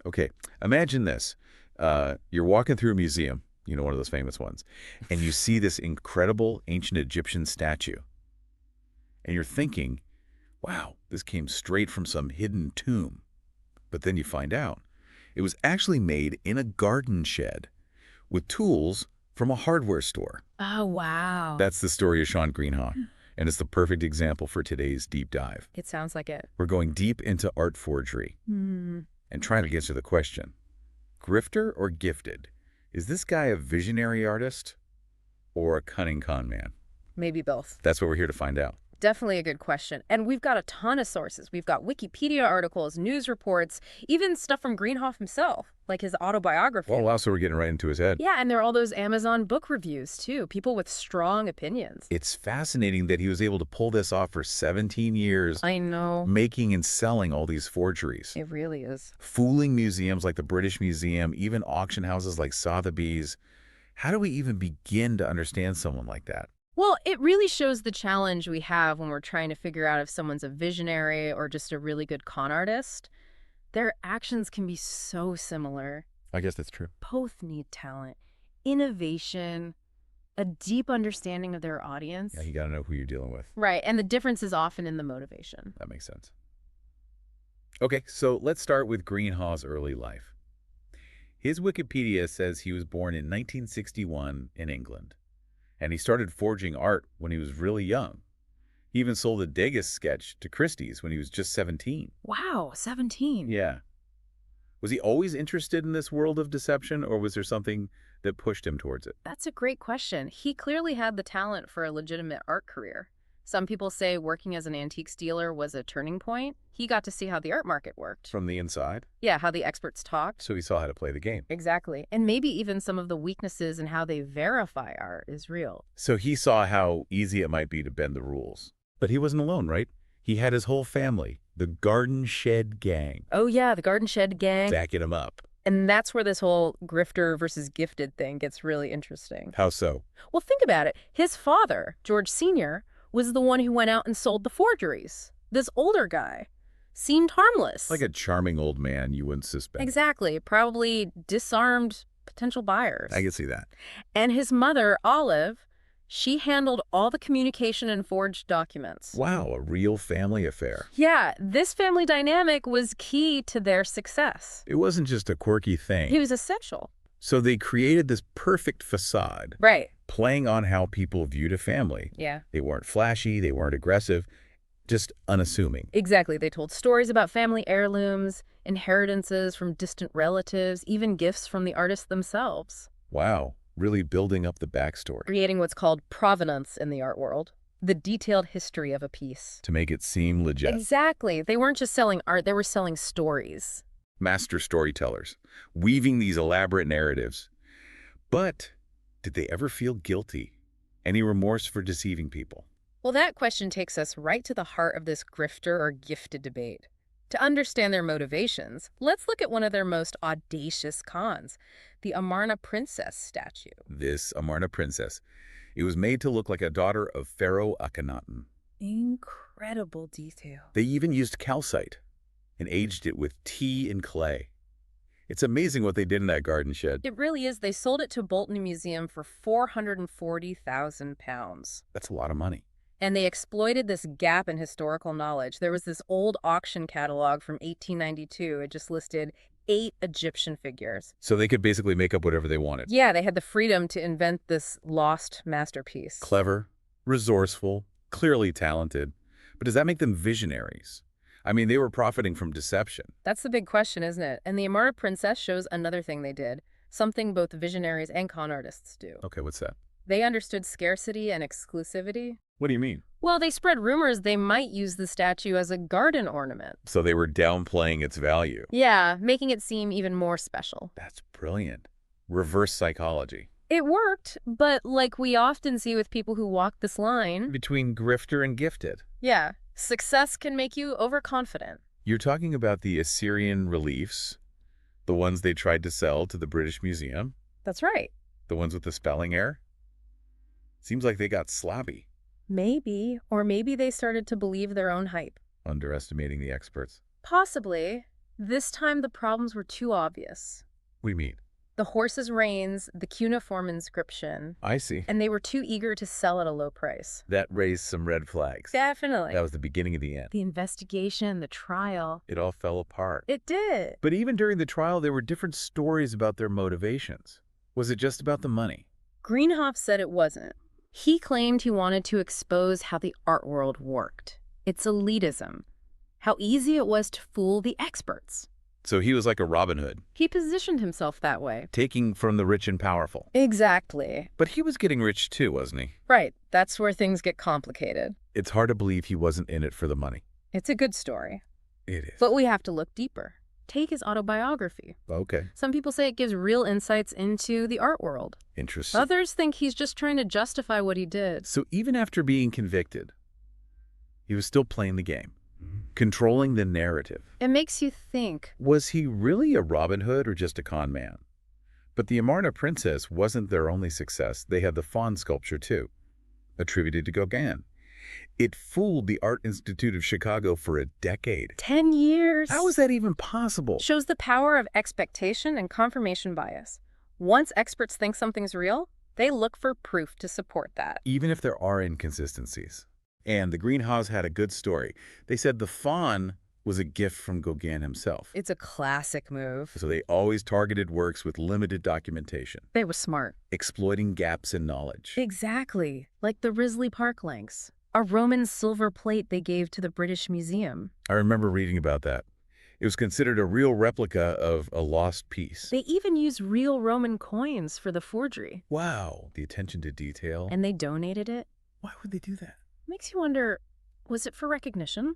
Okay, imagine this. You're walking through a museum, one of those famous ones, and you see this incredible ancient Egyptian statue. And you're thinking, wow, this came straight from some hidden tomb. But then you find out it was actually made in a garden shed with tools from a hardware store. Oh, wow. That's the story of Shaun Greenhalgh, and it's the perfect example for today's deep dive. It sounds like it. We're going deep into art forgery and trying to answer the question, grifter or gifted? Is this guy a visionary artist or a cunning con man? Maybe both. That's what we're here to find out. Definitely a good question. And we've got a ton of sources. We've got Wikipedia articles, news reports, even stuff from Greenhalgh himself, like his autobiography. Well, also we're getting right into his head. Yeah, and there are all those Amazon book reviews, too. People with strong opinions. It's fascinating that he was able to pull this off for 17 years. I know. Making and selling all these forgeries. It really is. Fooling museums like the British Museum, even auction houses like Sotheby's. How do we even begin to understand someone like that? Well, it really shows the challenge we have when we're trying to figure out if someone's a visionary or just a really good con artist. Their actions can be so similar. I guess that's true. Both need talent, innovation, a deep understanding of their audience. Yeah, you got to know who you're dealing with. Right, and the difference is often in the motivation. That makes sense. Okay, so let's start with Greenhalgh's early life. His Wikipedia says he was born in 1961 in England, and he started forging art when he was really young. He even sold a Degas sketch to Christie's when he was just 17. Wow, 17. Yeah. Was he always interested in this world of deception, or was there something that pushed him towards it? That's a great question. He clearly had the talent for a legitimate art career. Some people say working as an antiques dealer was a turning point. He got to see how the art market worked. From the inside? Yeah, how the experts talked. So he saw how to play the game. Exactly. And maybe even some of the weaknesses in how they verify art is real. So he saw how easy it might be to bend the rules. But he wasn't alone, right? He had his whole family, the Garden Shed Gang. Oh yeah, the Garden Shed Gang. Backing him up. And that's where this whole grifter versus gifted thing gets really interesting. How so? Well, think about it. His father, George Sr., was the one who went out and sold the forgeries. This older guy seemed harmless. Like a charming old man you wouldn't suspect. Exactly. Probably disarmed potential buyers. I can see that. And his mother, Olive, she handled all the communication and forged documents. Wow, a real family affair. Yeah, this family dynamic was key to their success. It wasn't just a quirky thing. It was essential. So they created this perfect facade. Right. Playing on how people viewed a family. Yeah. They weren't flashy, they weren't aggressive, just unassuming. Exactly. They told stories about family heirlooms, inheritances from distant relatives, even gifts from the artists themselves. Wow, really building up the backstory. Creating what's called provenance in the art world, the detailed history of a piece. To make it seem legit. Exactly. They weren't just selling art, they were selling stories. Master storytellers, weaving these elaborate narratives. But did they ever feel guilty? Any remorse for deceiving people? Well, that question takes us right to the heart of this grifter or gifted debate. To understand their motivations, let's look at one of their most audacious cons, the Amarna Princess statue. This Amarna Princess. It was made to look like a daughter of Pharaoh Akhenaten. Incredible detail. They even used calcite and aged it with tea and clay. It's amazing what they did in that garden shed. It really is. They sold it to Bolton Museum for £440,000. That's a lot of money. And they exploited this gap in historical knowledge. There was this old auction catalog from 1892. It just listed 8 Egyptian figures. So they could basically make up whatever they wanted. Yeah, they had the freedom to invent this lost masterpiece. Clever, resourceful, clearly talented. But does that make them visionaries? I mean, they were profiting from deception. That's the big question, isn't it? And the Amarna Princess shows another thing they did, something both visionaries and con artists do. Okay, what's that? They understood scarcity and exclusivity. What do you mean? Well, they spread rumors they might use the statue as a garden ornament. So they were downplaying its value. Yeah, making it seem even more special. That's brilliant. Reverse psychology. It worked, but like we often see with people who walk this line... Between grifter and gifted. Yeah, success can make you overconfident. You're talking about the Assyrian reliefs, the ones they tried to sell to the British Museum? That's right. The ones with the spelling error? Seems like they got sloppy. Maybe, or maybe they started to believe their own hype. Underestimating the experts. Possibly. This time the problems were too obvious. What do you mean? The horse's reins, the cuneiform inscription, I see. and they were too eager to sell at a low price. That raised some red flags. Definitely. That was the beginning of the end. The investigation, the trial. It all fell apart. It did. But even during the trial, there were different stories about their motivations. Was it just about the money? Greenhalghs said it wasn't. He claimed he wanted to expose how the art world worked. Its elitism. How easy it was to fool the experts. So he was like a Robin Hood, He positioned himself that way. taking from the rich and powerful. Exactly. But he was getting rich too, wasn't he? Right. That's where things get complicated. It's hard to believe he wasn't in it for the money. It's a good story. It is. But we have to look deeper. Take his autobiography. Okay. Some people say it gives real insights into the art world. Interesting. Others think he's just trying to justify what he did. So even after being convicted, he was still playing the game, controlling the narrative. It makes you think. Was he really a Robin Hood or just a con man? But the Amarna Princess wasn't their only success. They had the fawn sculpture too, attributed to Gauguin. It fooled the Art Institute of Chicago for a decade. 10 years. How is that even possible? Shows the power of expectation and confirmation bias. Once experts think something's real, they look for proof to support that. Even if there are inconsistencies. And the Greenhalghs had a good story. They said the fawn was a gift from Gauguin himself. It's a classic move. So they always targeted works with limited documentation, They were smart. exploiting gaps in knowledge. Exactly. Like the Risley Park links. A Roman silver plate they gave to the British Museum. I remember reading about that. It was considered a real replica of a lost piece. They even used real Roman coins for the forgery. Wow, the attention to detail. And they donated it. Why would they do that? Makes you wonder, was it for recognition?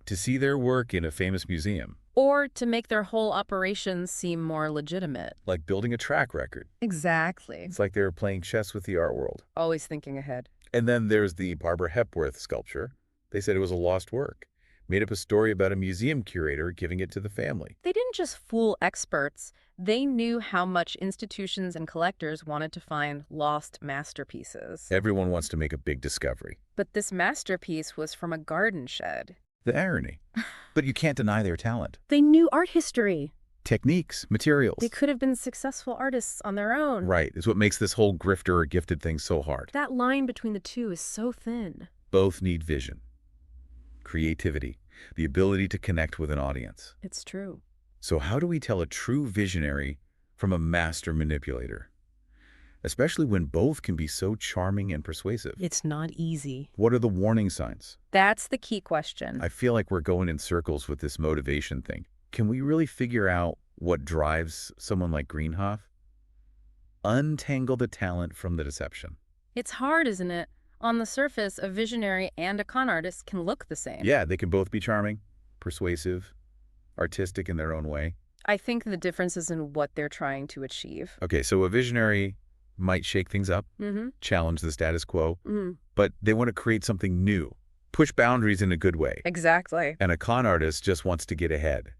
To see their work in a famous museum, Or to make their whole operation seem more legitimate? like building a track record. Exactly. It's like they were playing chess with the art world. Always thinking ahead. And then there's the Barbara Hepworth sculpture. They said it was a lost work. Made up a story about a museum curator giving it to the family. They didn't just fool experts. They knew how much institutions and collectors wanted to find lost masterpieces. Everyone wants to make a big discovery. But this masterpiece was from a garden shed. The irony. But you can't deny their talent. They knew art history. Techniques, materials. They could have been successful artists on their own. Right, is what makes this whole grifter or gifted thing so hard. That line between the two is so thin. Both need vision, creativity, the ability to connect with an audience. It's true. So how do we tell a true visionary from a master manipulator? Especially when both can be so charming and persuasive. It's not easy. What are the warning signs? That's the key question. I feel like we're going in circles with this motivation thing. Can we really figure out what drives someone like Greenhalgh? Untangle the talent from the deception. It's hard, isn't it? On the surface, a visionary and a con artist can look the same. Yeah, they can both be charming, persuasive, artistic in their own way. I think the difference is in what they're trying to achieve. Okay, so a visionary might shake things up, Mm-hmm. challenge the status quo, Mm-hmm. but they want to create something new, push boundaries in a good way. Exactly. And a con artist just wants to get ahead,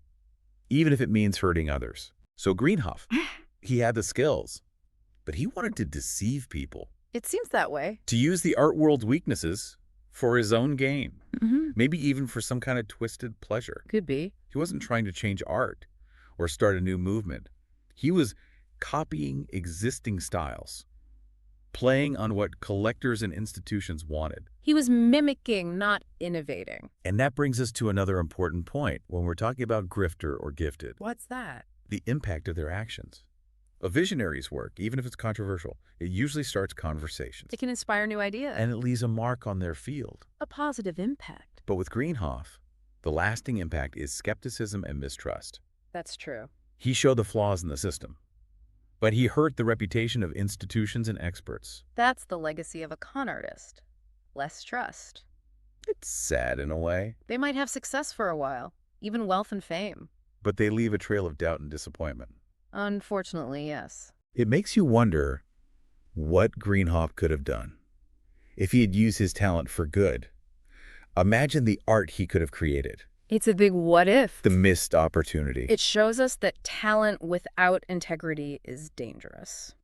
even if it means hurting others. So Greenhalgh, he had the skills, but he wanted to deceive people, It seems that way. to use the art world's weaknesses for his own gain, Mm-hmm. maybe even for some kind of twisted pleasure. Could be. He wasn't trying to change art or start a new movement. He was copying existing styles, playing on what collectors and institutions wanted. He was mimicking, not innovating. And that brings us to another important point when we're talking about grifter or gifted, What's that? the impact of their actions. A visionary's work, even if it's controversial, it usually starts conversations, It can inspire new ideas. and it leaves a mark on their field. a positive impact. But with Greenhalgh, the lasting impact is skepticism and mistrust. That's true. He showed the flaws in the system, but he hurt the reputation of institutions and experts. That's the legacy of a con artist. Less trust. It's sad in a way, They might have success for a while, even wealth and fame. but they leave a trail of doubt and disappointment. Unfortunately, yes. It makes you wonder what Greenhalgh could have done if he had used his talent for good. Imagine the art he could have created, It's a big what if. the missed opportunity. It shows us that talent without integrity is dangerous.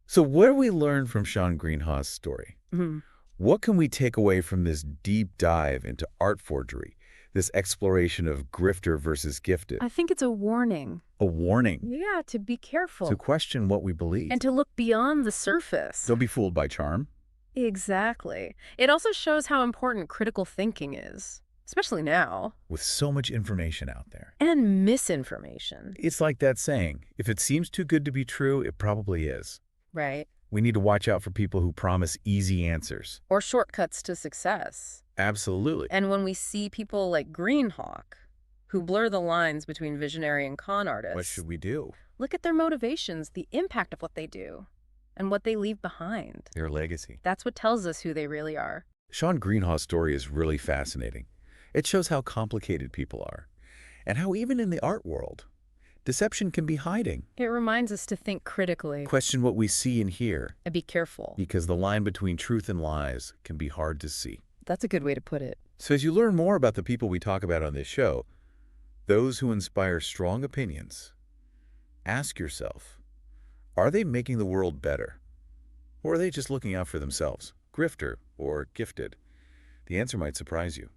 So what do we learn from Shaun Greenhalgh's story? Mhm. What can we take away from this deep dive into art forgery, This exploration of grifter versus gifted. I think it's a warning. A warning Yeah, to be to careful. question what we believe. And to look beyond the surface. Don't be fooled by charm. Exactly. It also shows how important critical thinking is, especially now. With so much information out there. And misinformation. It's like that saying, if it seems too good to be true, it probably is. Right. We need to watch out for people who promise easy answers. Or shortcuts to success. Absolutely. And when we see people like Greenhalgh, who blur the lines between visionary and con artists, What should we do? look at their motivations, the impact of what they do, and what they leave behind. Their legacy. That's what tells us who they really are. Shaun Greenhalgh's story is really fascinating. It shows how complicated people are, and how even in the art world, deception can be hiding. It reminds us to think critically. Question what we see and hear, And be careful. because the line between truth and lies can be hard to see. That's a good way to put it. So as you learn more about the people we talk about on this show, those who inspire strong opinions, ask yourself, are they making the world better? Or are they just looking out for themselves, grifter or gifted? The answer might surprise you.